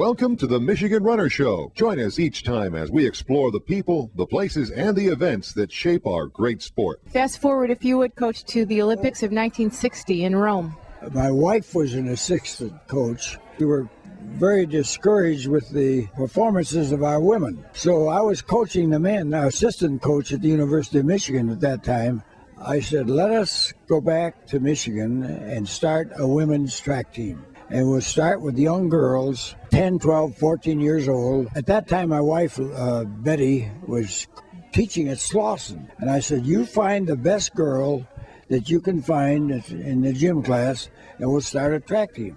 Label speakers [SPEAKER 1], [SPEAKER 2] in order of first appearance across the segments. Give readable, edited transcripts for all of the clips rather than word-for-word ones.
[SPEAKER 1] Welcome to the Michigan Runner Show. Join us each time as we explore the people, the places, and the events that shape our great sport.
[SPEAKER 2] Fast forward, if you would, Coach, to the Olympics of 1960 in Rome.
[SPEAKER 3] My wife was an assistant coach. We were very discouraged with the performances of our women. So I was coaching the men, our assistant coach at the University of Michigan at that time. I said, let us go back to Michigan and start a women's track team. And we'll start with young girls, 10, 12, 14 years old. At that time, my wife, Betty, was teaching at Slauson. And I said, you find the best girl that you can find in the gym class, and we'll start a track team.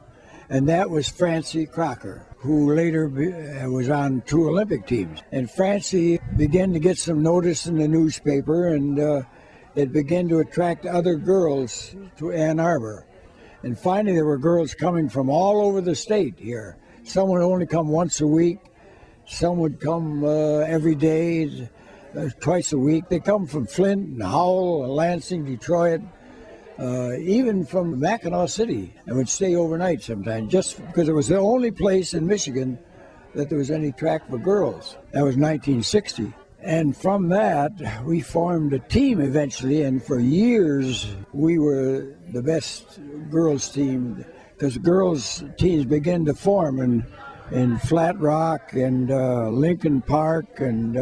[SPEAKER 3] And that was Francie Crocker, who later was on 2 Olympic teams. And Francie began to get some notice in the newspaper, and it began to attract other girls to Ann Arbor. And finally, there were girls coming from all over the state here. Some would only come once a week. Some would come every day, twice a week. They come from Flint and Howell, Lansing, Detroit, even from Mackinac City, and would stay overnight sometimes, just because it was the only place in Michigan that there was any track for girls. That was 1960. And from that, we formed a team eventually, and for years, we were the best girls team, because girls teams began to form in Flat Rock and Lincoln Park and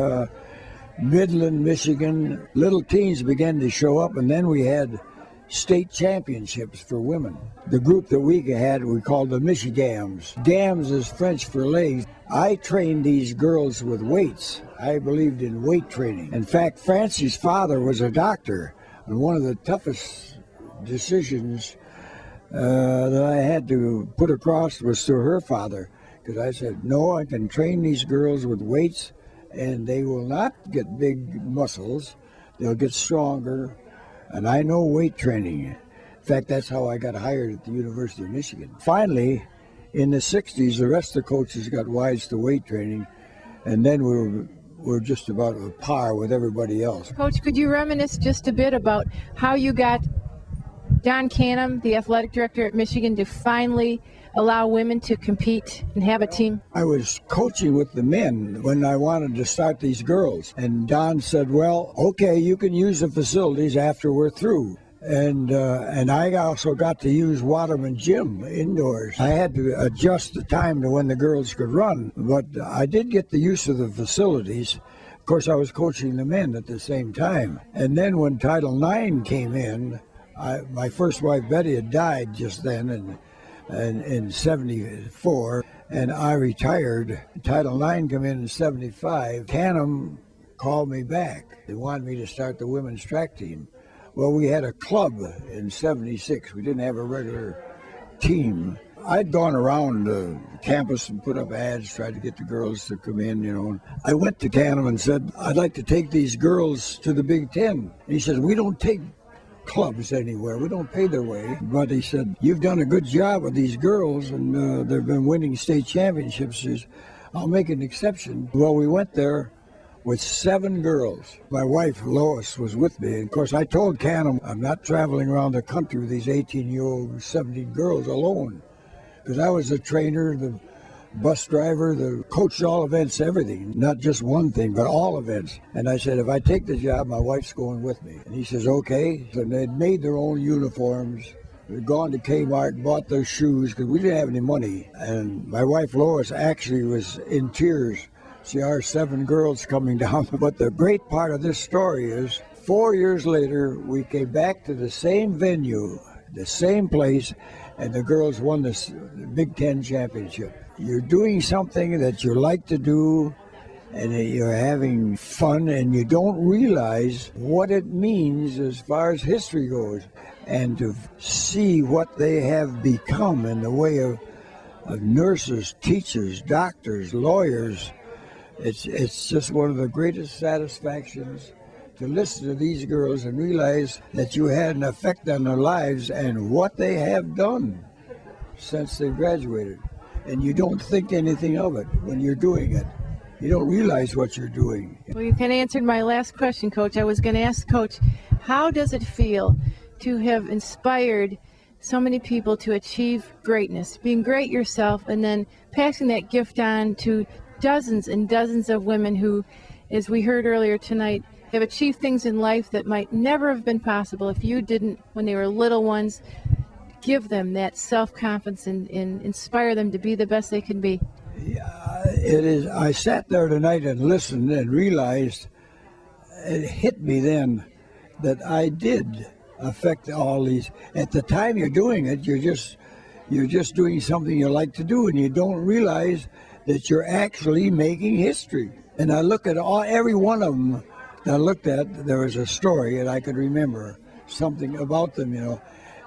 [SPEAKER 3] Midland, Michigan. Little teams began to show up, and then we had state championships for women. The group that we had, we called the Michigams. Gams is French for legs. I trained these girls with weights. I believed in weight training. In fact, Francie's father was a doctor, and one of the toughest decisions that I had to put across was to her father, because I said, no, I can train these girls with weights, and they will not get big muscles. They'll get stronger, and I know weight training. In fact, that's how I got hired at the University of Michigan. Finally, in the 60s, the rest of the coaches got wise to weight training, and then we're just about a par with everybody else.
[SPEAKER 2] Coach, could you reminisce just a bit about how you got Don Canham, the athletic director at Michigan, to finally allow women to compete and have a team?
[SPEAKER 3] I was coaching with the men when I wanted to start these girls, and Don said, well, okay, you can use the facilities after we're through. And I also got to use Waterman Gym indoors. I had to adjust the time to when the girls could run, but I did get the use of the facilities. Of course, I was coaching the men at the same time. And then when Title IX came in, my first wife, Betty, had died just then in 74, and I retired. Title IX came in 75. Canham called me back. They wanted me to start the women's track team. Well, we had a club in 76. We didn't have a regular team. I'd gone around the campus and put up ads, tried to get the girls to come in, you know. I went to Canham and said, I'd like to take these girls to the Big Ten. And he said, we don't take clubs anywhere. We don't pay their way. But he said, you've done a good job with these girls, and they've been winning state championships. He says, I'll make an exception. Well, we went there with 7 girls. My wife, Lois, was with me. And of course, I told Canham, I'm not traveling around the country with these 18-year-old, 17 girls alone. Because I was the trainer, the bus driver, the coach, all events, everything. Not just one thing, but all events. And I said, if I take the job, my wife's going with me. And he says, okay. So they'd made their own uniforms. They'd gone to Kmart, bought their shoes, because we didn't have any money. And my wife, Lois, actually was in tears. See our 7 girls coming down. But the great part of this story is 4 years later, we came back to the same venue, the same place, and the girls won the Big Ten championship. You're doing something that you like to do, and you're having fun, and you don't realize what it means as far as history goes, and to see what they have become in the way of nurses, teachers, doctors, lawyers. It's just one of the greatest satisfactions to listen to these girls and realize that you had an effect on their lives and what they have done since they graduated. And you don't think anything of it when you're doing it. You don't realize what you're doing.
[SPEAKER 2] Well, you kind of answered my last question, Coach. I was going to ask Coach, how does it feel to have inspired so many people to achieve greatness, being great yourself, and then passing that gift on to dozens and dozens of women who, as we heard earlier tonight, have achieved things in life that might never have been possible if you didn't, when they were little ones, give them that self-confidence and inspire them to be the best they can be.
[SPEAKER 3] It is. I sat there tonight and listened and realized it hit me then that I did affect all these. At the time you're doing it, you're just doing something you like to do, and you don't realize that you're actually making history. And I look at every one of them that I looked at, there was a story, and I could remember something about them, you know.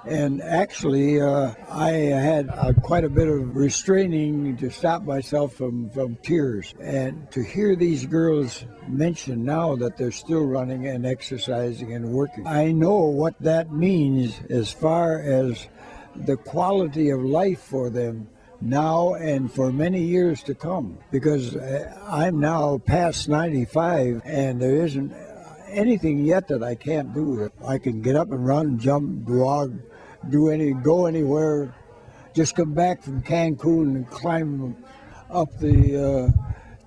[SPEAKER 3] And actually, I had quite a bit of restraining to stop myself from tears. And to hear these girls mention now that they're still running and exercising and working, I know what that means as far as the quality of life for them now and for many years to come. Because I'm now past 95, and there isn't anything yet that I can't do. I can get up and run, jump, walk, go anywhere. Just come back from Cancun and climb up the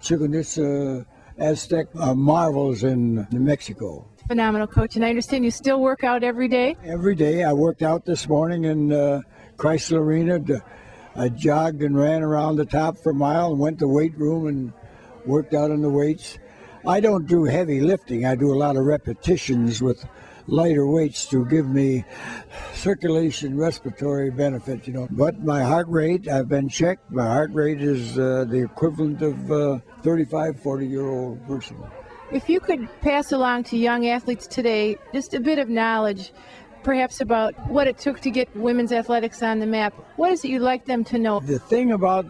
[SPEAKER 3] Chichen Itza Aztec marvels in New Mexico.
[SPEAKER 2] Phenomenal, Coach. And I understand you still work out every day?
[SPEAKER 3] Every day. I worked out this morning in Chrysler Arena. I jogged and ran around the top for a mile and went to the weight room and worked out on the weights. I don't do heavy lifting. I do a lot of repetitions with lighter weights to give me circulation, respiratory benefit, you know. But my heart rate, I've been checked. My heart rate is the equivalent of a 35, 40-year-old person.
[SPEAKER 2] If you could pass along to young athletes today just a bit of knowledge, perhaps about what it took to get women's athletics on the map, what is it you'd like them to know?
[SPEAKER 3] The thing about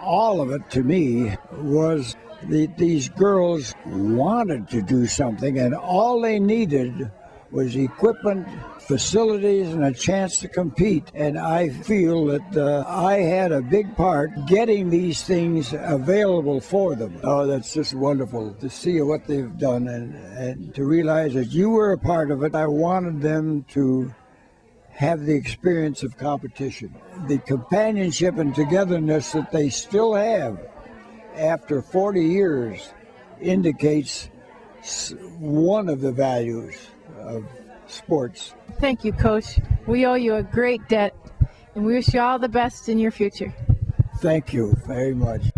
[SPEAKER 3] all of it to me was these girls wanted to do something, and all they needed was equipment, facilities, and a chance to compete. And I feel that I had a big part getting these things available for them. Oh, that's just wonderful to see what they've done and to realize that you were a part of it. I wanted them to have the experience of competition, the companionship and togetherness that they still have after 40 years indicates one of the values of sports.
[SPEAKER 2] Thank you, Coach. We owe you a great debt, and we wish you all the best in your future.
[SPEAKER 3] Thank you very much.